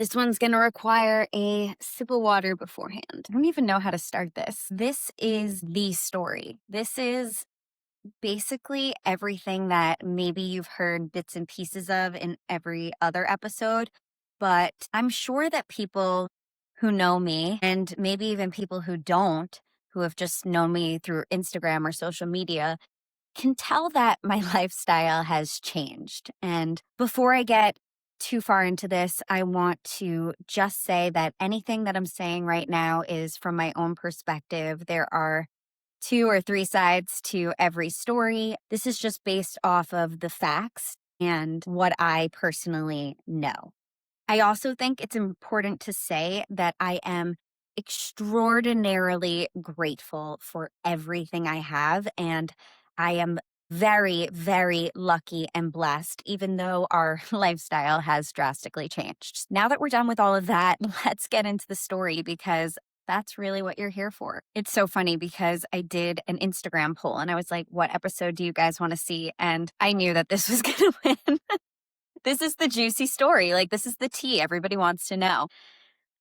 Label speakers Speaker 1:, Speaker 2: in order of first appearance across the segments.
Speaker 1: This one's going to require a sip of water beforehand. I don't even know how to start this. This is the story. This is basically everything that maybe you've heard bits and pieces of in every other episode. But I'm sure that people who know me, and maybe even people who don't, who have just known me through Instagram or social media, can tell that my lifestyle has changed. And before I get too far into this, I want to just say that anything that I'm saying right now is from my own perspective. There are two or three sides to every story. This is just based off of the facts and what I personally know. I also think it's important to say that I am extraordinarily grateful for everything I have. And I am very, very lucky and blessed, even though our lifestyle has drastically changed. Now that we're done with all of that, let's get into the story because that's really what you're here for. It's so funny because I did an Instagram poll and I was like, what episode do you guys want to see? And I knew that this was going to win. This is the juicy story. Like, this is the tea everybody wants to know.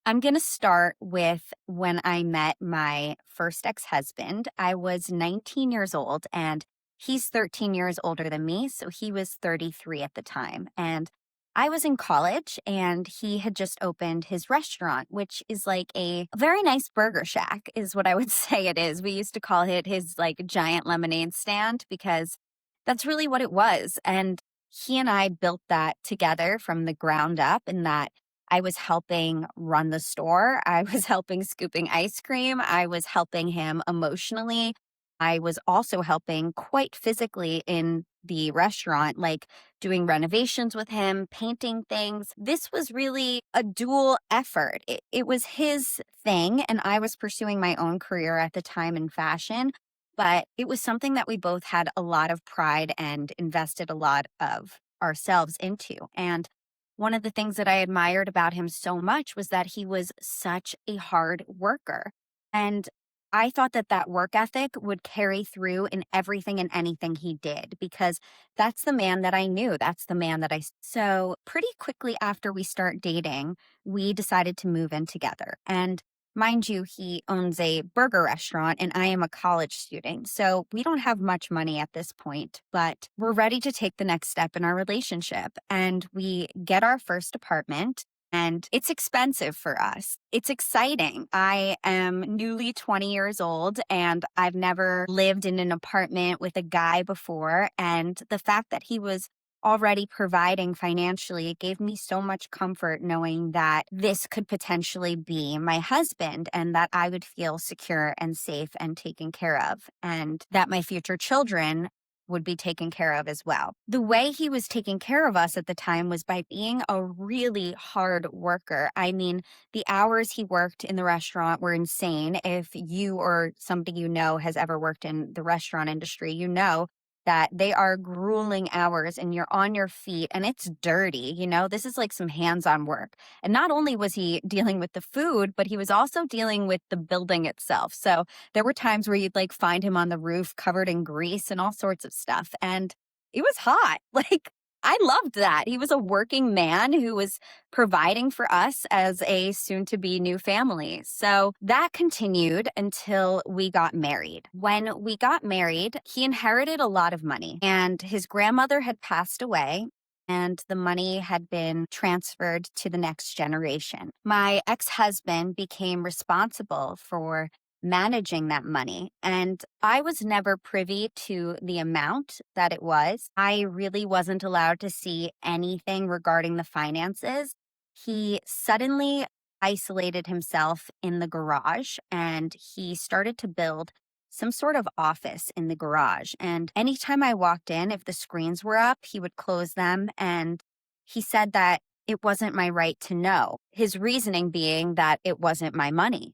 Speaker 1: I'm going to start with when I met my first ex husband. I was 19 years old and he's 13 years older than me. So he was 33 at the time. And I was in college and he had just opened his restaurant, which is like a very nice burger shack, is what I would say it is. We used to call it his like giant lemonade stand because that's really what it was. And he and I built that together from the ground up, in that I was helping run the store. I was helping scooping ice cream. I was helping him emotionally. I was also helping quite physically in the restaurant, like doing renovations with him, painting things. This was really a dual effort. It was his thing, and I was pursuing my own career at the time in fashion. But it was something that we both had a lot of pride and invested a lot of ourselves into. And one of the things that I admired about him so much was that he was such a hard worker. And I thought that that work ethic would carry through in everything and anything he did, because that's the man that I knew. That's the man that So, pretty quickly after we start dating, we decided to move in together. And mind you, he owns a burger restaurant and I am a college student. So we don't have much money at this point, but we're ready to take the next step in our relationship. And we get our first apartment. And it's expensive for us. It's exciting. I am newly 20 years old and I've never lived in an apartment with a guy before. And the fact that he was already providing financially, it gave me so much comfort knowing that this could potentially be my husband and that I would feel secure and safe and taken care of, and that my future children would be taken care of as well. The way he was taking care of us at the time was by being a really hard worker. I mean, the hours he worked in the restaurant were insane. If you or somebody you know has ever worked in the restaurant industry, you know that they are grueling hours and you're on your feet and it's dirty. This is like some hands-on work. And not only was he dealing with the food, but he was also dealing with the building itself. So there were times where you'd like find him on the roof covered in grease and all sorts of stuff. And it was hot. Like, I loved that. He was a working man who was providing for us as a soon to be new family. So that continued until we got married. When we got married, he inherited a lot of money and his grandmother had passed away and the money had been transferred to the next generation. My ex-husband became responsible for managing that money. And I was never privy to the amount that it was. I really wasn't allowed to see anything regarding the finances. He suddenly isolated himself in the garage and he started to build some sort of office in the garage. And anytime I walked in, if the screens were up, he would close them. And he said that it wasn't my right to know, his reasoning being that it wasn't my money.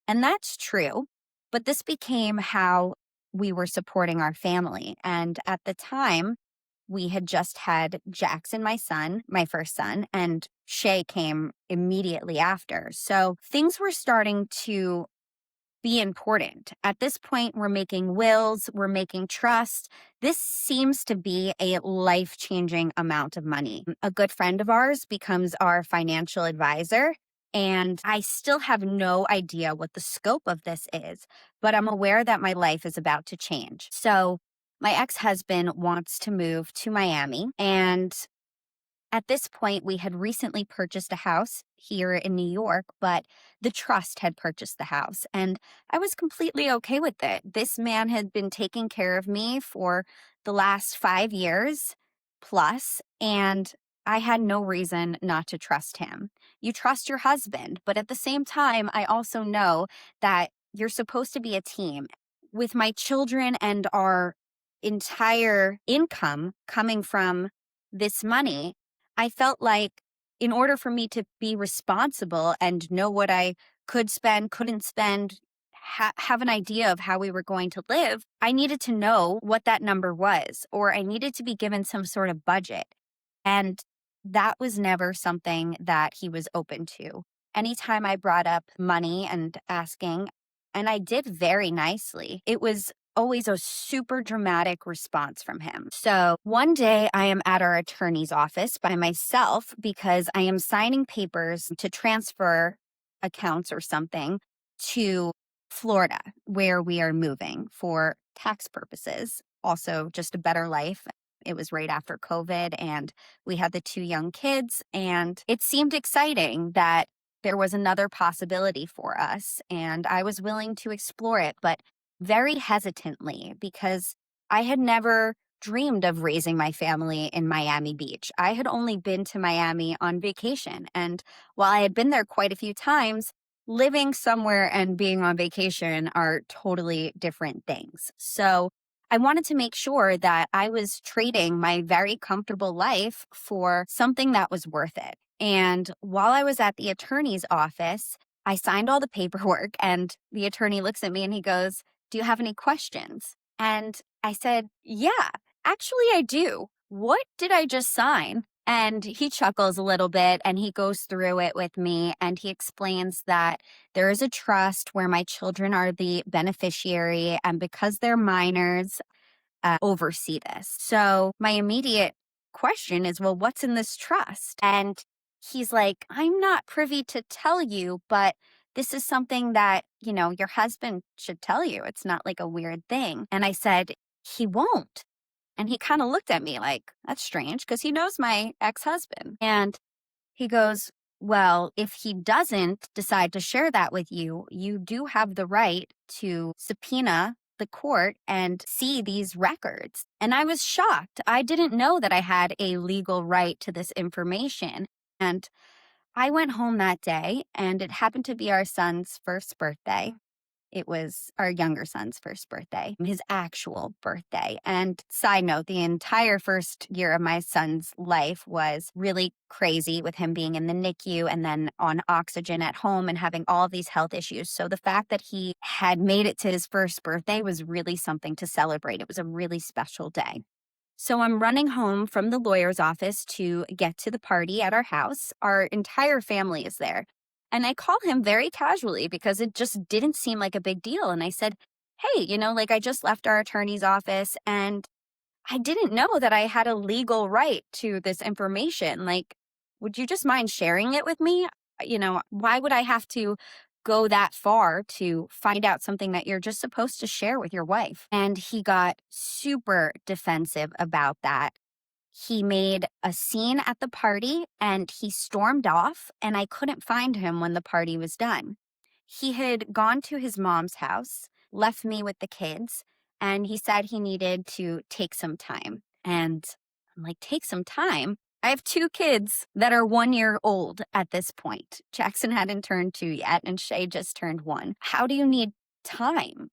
Speaker 1: And that's true. But this became how we were supporting our family. And at the time, we had just had Jackson, my son, my first son, and Shay came immediately after. So things were starting to be important. At this point, we're making wills, we're making trusts. This seems to be a life changing amount of money. A good friend of ours becomes our financial advisor. And I still have no idea what the scope of this is, but I'm aware that my life is about to change. So, my ex husband wants to move to Miami, and at this point, we had recently purchased a house here in New York, but the trust had purchased the house, and I was completely okay with it. This man had been taking care of me for the last 5 years plus, and I had no reason not to trust him. You trust your husband, but at the same time, I also know that you're supposed to be a team. With my children and our entire income coming from this money, I felt like in order for me to be responsible and know what I could spend, couldn't spend, have an idea of how we were going to live, I needed to know what that number was, or I needed to be given some sort of budget. And that was never something that he was open to. Anytime I brought up money and asking, and I did very nicely, it was always a super dramatic response from him. So one day I am at our attorney's office by myself because I am signing papers to transfer accounts or something to Florida, where we are moving for tax purposes. Also, just a better life. It was right after COVID, and we had the two young kids, and it seemed exciting that there was another possibility for us, and I was willing to explore it, but very hesitantly because I had never dreamed of raising my family in Miami Beach. I had only been to Miami on vacation, and while I had been there quite a few times, living somewhere and being on vacation are totally different things. So I wanted to make sure that I was trading my very comfortable life for something that was worth it. And while I was at the attorney's office, I signed all the paperwork, and the attorney looks at me and he goes, "Do you have any questions?" And I said, "Yeah, actually, I do. What did I just sign?" And he chuckles a little bit and he goes through it with me, and he explains that there is a trust where my children are the beneficiary, and because they're minors, oversee this. So my immediate question is, well, what's in this trust? And he's like, "I'm not privy to tell you, but this is something that, your husband should tell you. It's not like a weird thing." And I said, "He won't." And he kind of looked at me like, that's strange because he knows my ex husband. And he goes, "Well, if he doesn't decide to share that with you, you do have the right to subpoena the court and see these records." And I was shocked. I didn't know that I had a legal right to this information. And I went home that day, and it happened to be our son's first birthday. It was our younger son's first birthday, his actual birthday. And side note, the entire first year of my son's life was really crazy with him being in the NICU and then on oxygen at home and having all of these health issues. So the fact that he had made it to his first birthday was really something to celebrate. It was a really special day. So I'm running home from the lawyer's office to get to the party at our house. Our entire family is there. And I call him very casually because it just didn't seem like a big deal. And I said, "Hey, like I just left our attorney's office and I didn't know that I had a legal right to this information. Like, would you just mind sharing it with me? Why would I have to go that far to find out something that you're just supposed to share with your wife?" And he got super defensive about that. He made a scene at the party and he stormed off, and I couldn't find him when the party was done. He had gone to his mom's house, left me with the kids, and he said he needed to take some time. And I'm like, take some time? I have two kids that are 1 year old at this point. Jackson hadn't turned 2 yet, and Shay just turned 1. How do you need time?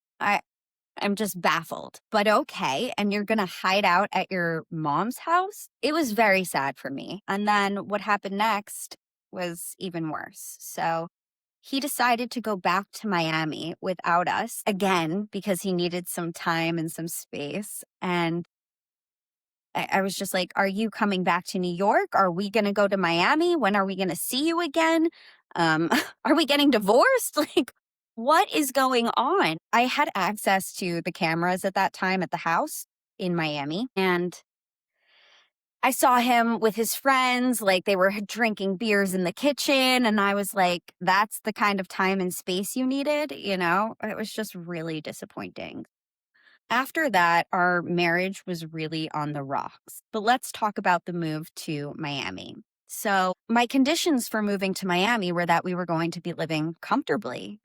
Speaker 1: I'm just baffled, but okay. And you're going to hide out at your mom's house? It was very sad for me. And then what happened next was even worse. So he decided to go back to Miami without us again because he needed some time and some space. And I was just like, "Are you coming back to New York? Are we going to go to Miami? When are we going to see you again? Are we getting divorced?" Like, what is going on? I had access to the cameras at that time at the house in Miami, and I saw him with his friends, like they were drinking beers in the kitchen. And I was like, that's the kind of time and space you needed, you know? It was just really disappointing. After that, our marriage was really on the rocks. But let's talk about the move to Miami. So, my conditions for moving to Miami were that we were going to be living comfortably,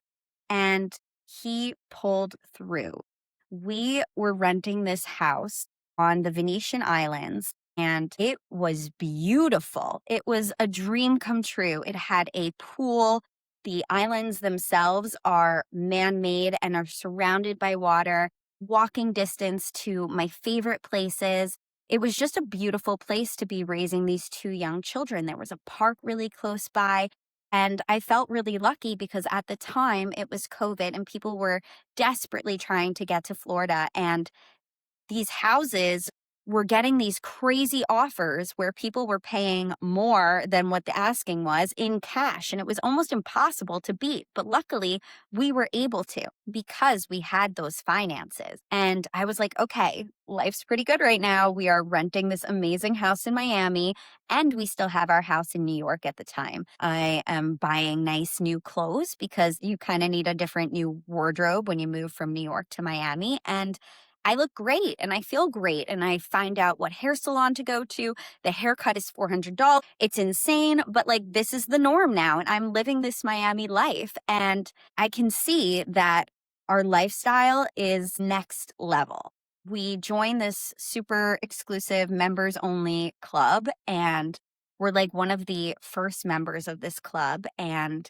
Speaker 1: and he pulled through. We were renting this house on the Venetian Islands, and it was beautiful. It was a dream come true. It had a pool. The islands themselves are man made and are surrounded by water, walking distance to my favorite places. It was just a beautiful place to be raising these two young children. There was a park really close by. And I felt really lucky because at the time it was COVID and people were desperately trying to get to Florida. And these houses were getting these crazy offers where people were paying more than what the asking was in cash. And it was almost impossible to beat. But luckily, we were able to because we had those finances. And I was like, okay, life's pretty good right now. We are renting this amazing house in Miami, and we still have our house in New York at the time. I am buying nice new clothes because you kind of need a different new wardrobe when you move from New York to Miami. And I look great and I feel great. And I find out what hair salon to go to. The haircut is $400. It's insane, but like this is the norm now. And I'm living this Miami life. And I can see that our lifestyle is next level. We joined this super exclusive members only club, and we're like one of the first members of this club. And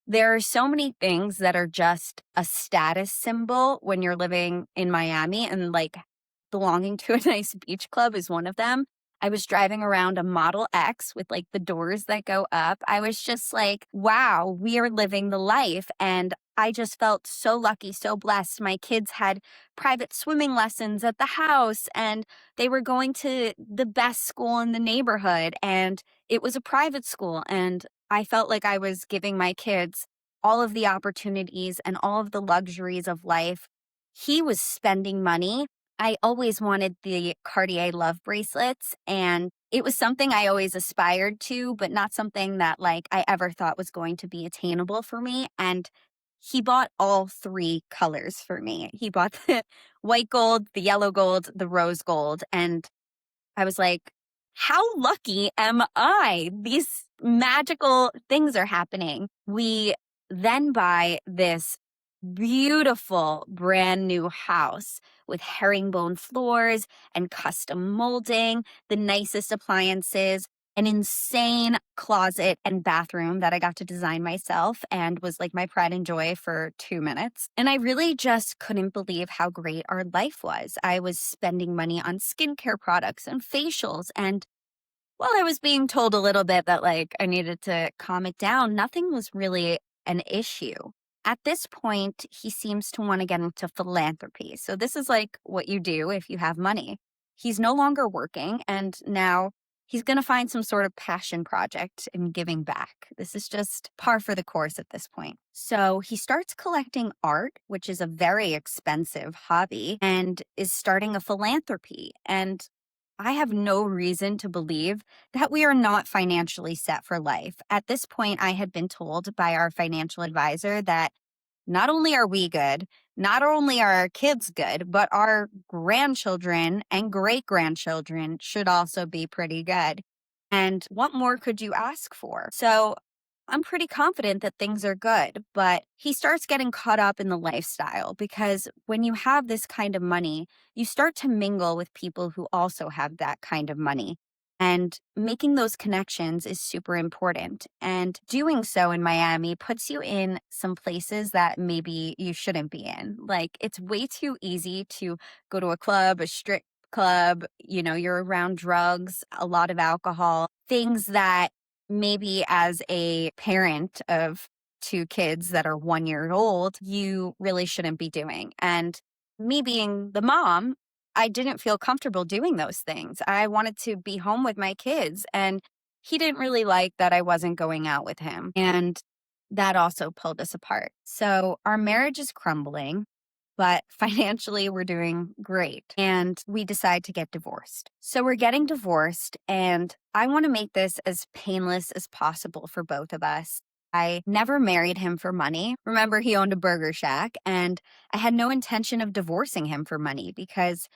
Speaker 1: there are so many things that are just a status symbol when you're living in Miami, and like belonging to a nice beach club is one of them. I was driving around a Model X with like the doors that go up. I was just like, wow, we are living the life. And I just felt so lucky, so blessed. My kids had private swimming lessons at the house, and they were going to the best school in the neighborhood. And it was a private school. And I felt like I was giving my kids all of the opportunities and all of the luxuries of life. He was spending money. I always wanted the Cartier love bracelets, and it was something I always aspired to, but not something that like I ever thought was going to be attainable for me. And he bought all three colors for me. He bought the white gold, the yellow gold, the rose gold, and I was like, how lucky am I? These magical things are happening. We then buy this beautiful brand new house with herringbone floors and custom molding, the nicest appliances, an insane closet and bathroom that I got to design myself and was like my pride and joy for 2 minutes. And I really just couldn't believe how great our life was. I was spending money on skincare products and facials, and well, I was being told a little bit that like I needed to calm it down. Nothing was really an issue. At this point, he seems to want to get into philanthropy. So this is like what you do if you have money. He's no longer working, and now he's going to find some sort of passion project in giving back. This is just par for the course at this point. So he starts collecting art, which is a very expensive hobby, and is starting a philanthropy. And I have no reason to believe that we are not financially set for life. At this point, I had been told by our financial advisor that not only are we good, not only are our kids good, but our grandchildren and great grandchildren should also be pretty good. And what more could you ask for? So I'm pretty confident that things are good, but he starts getting caught up in the lifestyle because when you have this kind of money, you start to mingle with people who also have that kind of money. And making those connections is super important. And doing so in Miami puts you in some places that maybe you shouldn't be in. Like, it's way too easy to go to a club, a strip club, you're around drugs, a lot of alcohol, things that maybe as a parent of two kids that are 1 year old, you really shouldn't be doing. And me being the mom, I didn't feel comfortable doing those things. I wanted to be home with my kids, and he didn't really like that I wasn't going out with him. And that also pulled us apart. So our marriage is crumbling, but financially we're doing great. And we decide to get divorced. So we're getting divorced, and I want to make this as painless as possible for both of us. I never married him for money. Remember, he owned a burger shack, and I had no intention of divorcing him for money because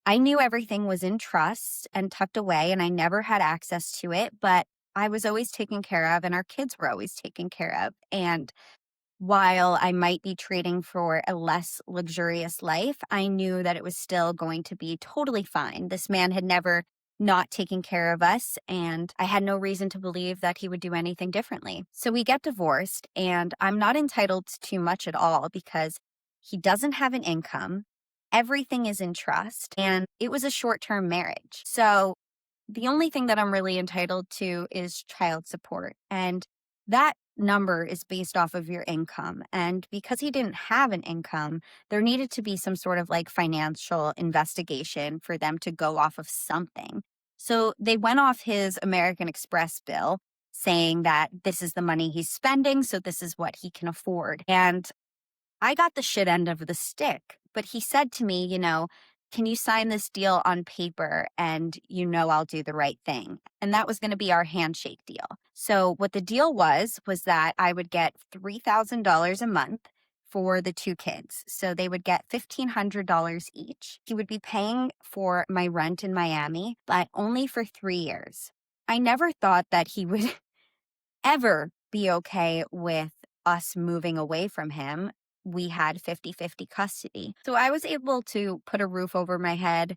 Speaker 1: I knew everything was in trust and tucked away, and I never had access to it, but I was always taken care of, and our kids were always taken care of. And while I might be trading for a less luxurious life, I knew that it was still going to be totally fine. This man had never not taken care of us, and I had no reason to believe that he would do anything differently. So we get divorced, and I'm not entitled to much at all because he doesn't have an income. Everything is in trust, and it was a short term marriage. So the only thing that I'm really entitled to is child support. And that number is based off of your income. And because he didn't have an income, there needed to be some sort of like financial investigation for them to go off of something. So they went off his American Express bill saying that this is the money he's spending, so this is what he can afford. And I got the shit end of the stick, but he said to me, can you sign this deal on paper and I'll do the right thing? And that was going to be our handshake deal. So what the deal was that I would get $3,000 a month for the two kids. So they would get $1,500 each. He would be paying for my rent in Miami, but only for 3 years. I never thought that he would ever be okay with us moving away from him. We had 50-50 custody. So I was able to put a roof over my head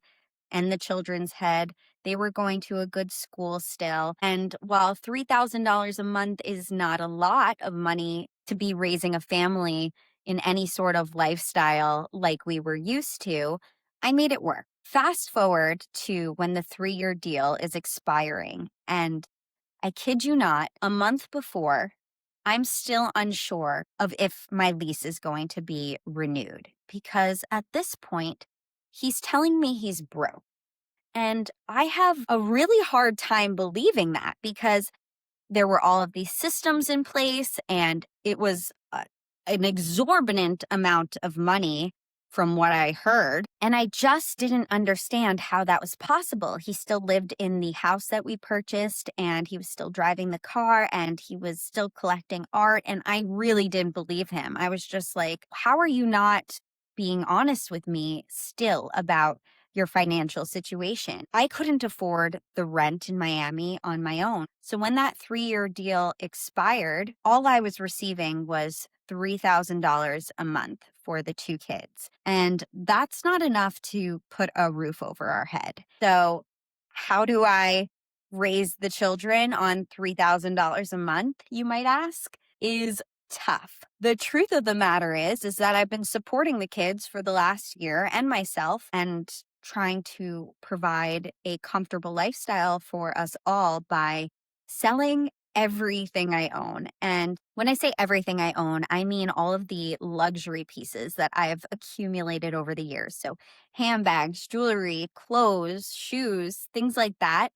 Speaker 1: and the children's head. They were going to a good school still. And while $3,000 a month is not a lot of money to be raising a family in any sort of lifestyle like we were used to, I made it work. Fast forward to when the 3-year deal is expiring, and I kid you not, a month before, I'm still unsure of if my lease is going to be renewed because at this point, he's telling me he's broke. And I have a really hard time believing that because there were all of these systems in place, and it was an exorbitant amount of money from what I heard. And I just didn't understand how that was possible. He still lived in the house that we purchased, and he was still driving the car, and he was still collecting art. And I really didn't believe him. I was just like, how are you not being honest with me still about your financial situation? I couldn't afford the rent in Miami on my own. So when that 3-year deal expired, all I was receiving was $3,000 a month for the two kids. And that's not enough to put a roof over our head. So how do I raise the children on $3,000 a month, you might ask, is tough. The truth of the matter is that I've been supporting the kids for the last year and myself, and trying to provide a comfortable lifestyle for us all by selling everything I own. And when I say everything I own, I mean all of the luxury pieces that I've accumulated over the years. So handbags, jewelry, clothes, shoes, things like that,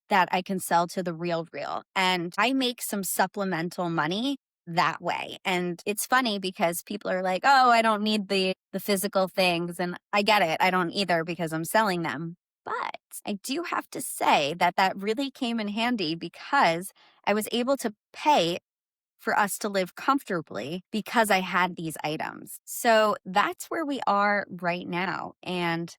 Speaker 1: that I can sell to the real. And I make some supplemental money that way. And it's funny because people are like, "Oh, I don't need the physical things." And I get it. I don't either because I'm selling them. But I do have to say that that really came in handy because I was able to pay for us to live comfortably because I had these items. So that's where we are right now. And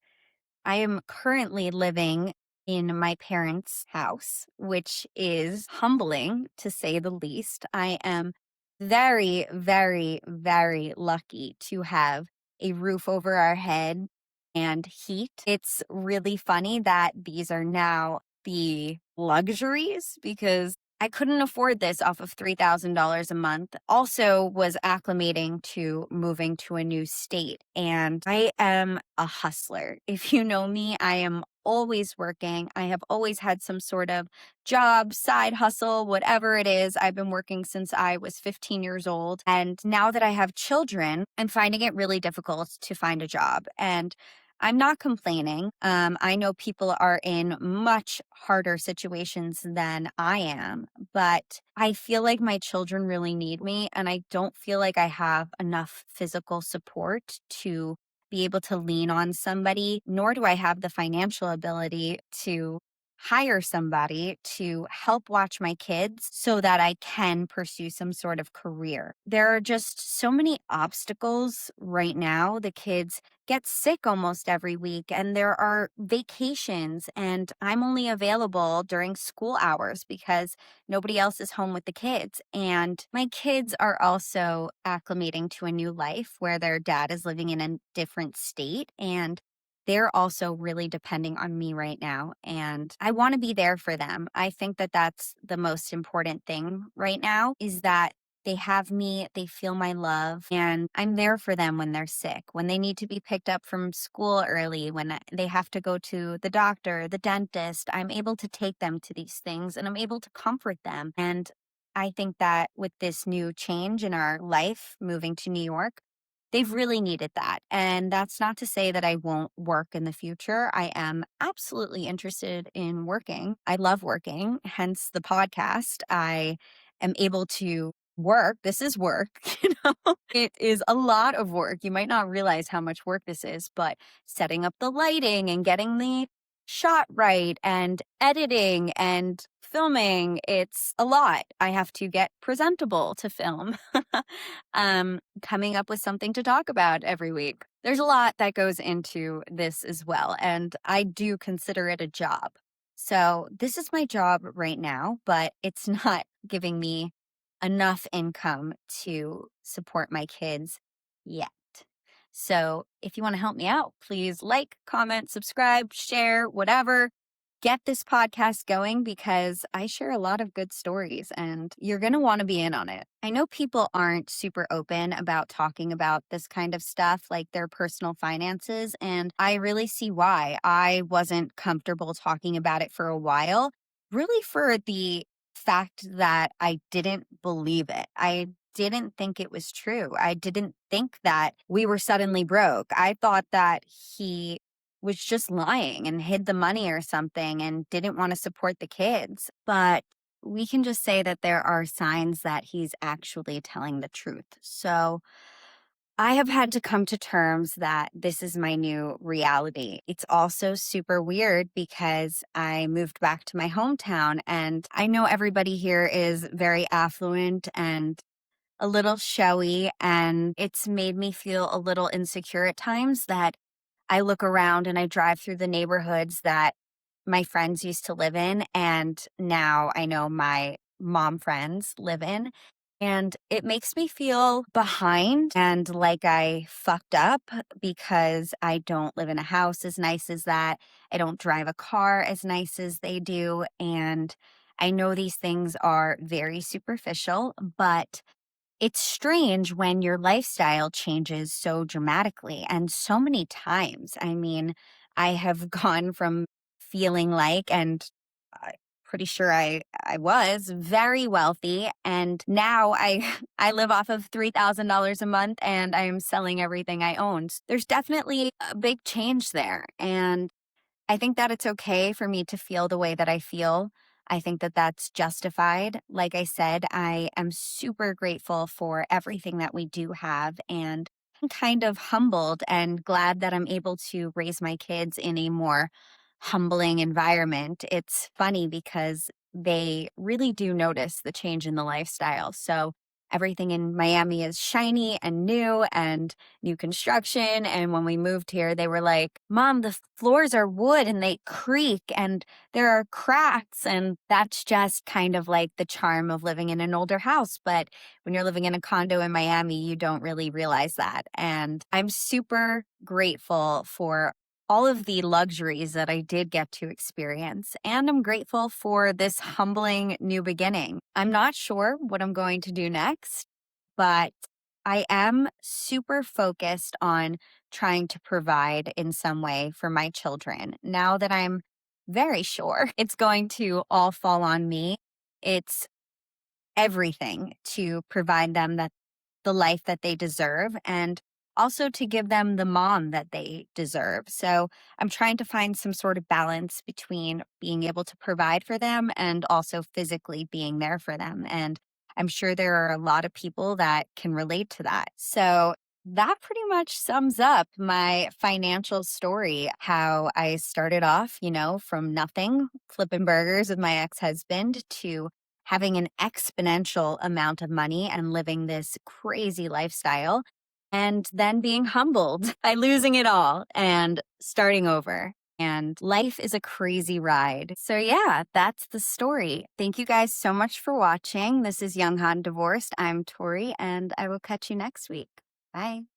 Speaker 1: I am currently living in my parents' house, which is humbling to say the least. I am very, very, very lucky to have a roof over our head and heat. It's really funny that these are now the luxuries because I couldn't afford this off of $3,000 a month. Also was acclimating to moving to a new state, and I am a hustler. If you know me, I am always working. I have always had some sort of job, side hustle, whatever it is. I've been working since I was 15 years old. And now that I have children, I'm finding it really difficult to find a job. And I'm not complaining. I know people are in much harder situations than I am, but I feel like my children really need me, and I don't feel like I have enough physical support to be able to lean on somebody, nor do I have the financial ability to hire somebody to help watch my kids so that I can pursue some sort of career. There are just so many obstacles right now. The kids get sick almost every week, and there are vacations, and I'm only available during school hours because nobody else is home with the kids. And my kids are also acclimating to a new life where their dad is living in a different state, and they're also really depending on me right now. And I want to be there for them. I think that that's the most important thing right now, is that they have me, they feel my love, and I'm there for them when they're sick, when they need to be picked up from school early, when they have to go to the doctor, the dentist. I'm able to take them to these things, and I'm able to comfort them. And I think that with this new change in our life, moving to New York, they've really needed that. And that's not to say that I won't work in the future. I am absolutely interested in working. I love working, hence the podcast. I am able to work. This is work, you know. It is a lot of work. You might not realize how much work this is, but setting up the lighting and getting the shot right and editing and filming, it's a lot. I have to get presentable to film. Coming up with something to talk about every week. There's a lot that goes into this as well, and I do consider it a job. So, this is my job right now, but it's not giving me enough income to support my kids yet. So, if you want to help me out, please like, comment, subscribe, share, whatever. Get this podcast going because I share a lot of good stories and you're going to want to be in on it. I know people aren't super open about talking about this kind of stuff, like their personal finances, and I really see why. I wasn't comfortable talking about it for a while, really for the fact that I didn't believe it. I didn't think it was true. I didn't think that we were suddenly broke. I thought that he was just lying and hid the money or something and didn't want to support the kids. But we can just say that there are signs that he's actually telling the truth. So I have had to come to terms that this is my new reality. It's also super weird because I moved back to my hometown, and I know everybody here is very affluent and a little showy, and it's made me feel a little insecure at times that I look around and I drive through the neighborhoods that my friends used to live in, and now I know my mom friends live in. And it makes me feel behind and like I fucked up because I don't live in a house as nice as that. I don't drive a car as nice as they do. And I know these things are very superficial, but it's strange when your lifestyle changes so dramatically and so many times. I mean, I have gone from feeling like, and I'm pretty sure I was very wealthy, and now I I live off of $3,000 a month and I am selling everything I own. There's definitely a big change there, and I think that it's okay for me to feel the way that I feel. I think that that's justified. Like I said, I am super grateful for everything that we do have, and I'm kind of humbled and glad that I'm able to raise my kids in a more humbling environment. It's funny because they really do notice the change in the lifestyle. So everything in Miami is shiny and new and new construction. And when we moved here, they were like, Mom, the floors are wood and they creak and there are cracks. And that's just kind of like the charm of living in an older house. But when you're living in a condo in Miami, you don't really realize that. And I'm super grateful for all of the luxuries that I did get to experience. And I'm grateful for this humbling new beginning. I'm not sure what I'm going to do next, but I am super focused on trying to provide in some way for my children. Now that I'm very sure it's going to all fall on me, it's everything to provide them that the life that they deserve. And also to give them the mom that they deserve. So I'm trying to find some sort of balance between being able to provide for them and also physically being there for them. And I'm sure there are a lot of people that can relate to that. So that pretty much sums up my financial story. How I started off, from nothing, flipping burgers with my ex husband, to having an exponential amount of money and living this crazy lifestyle, and then being humbled by losing it all and starting over. And life is a crazy ride. So, yeah, that's the story. Thank you guys so much for watching. This is Young Han Divorced. I'm Tori, and I will catch you next week. Bye.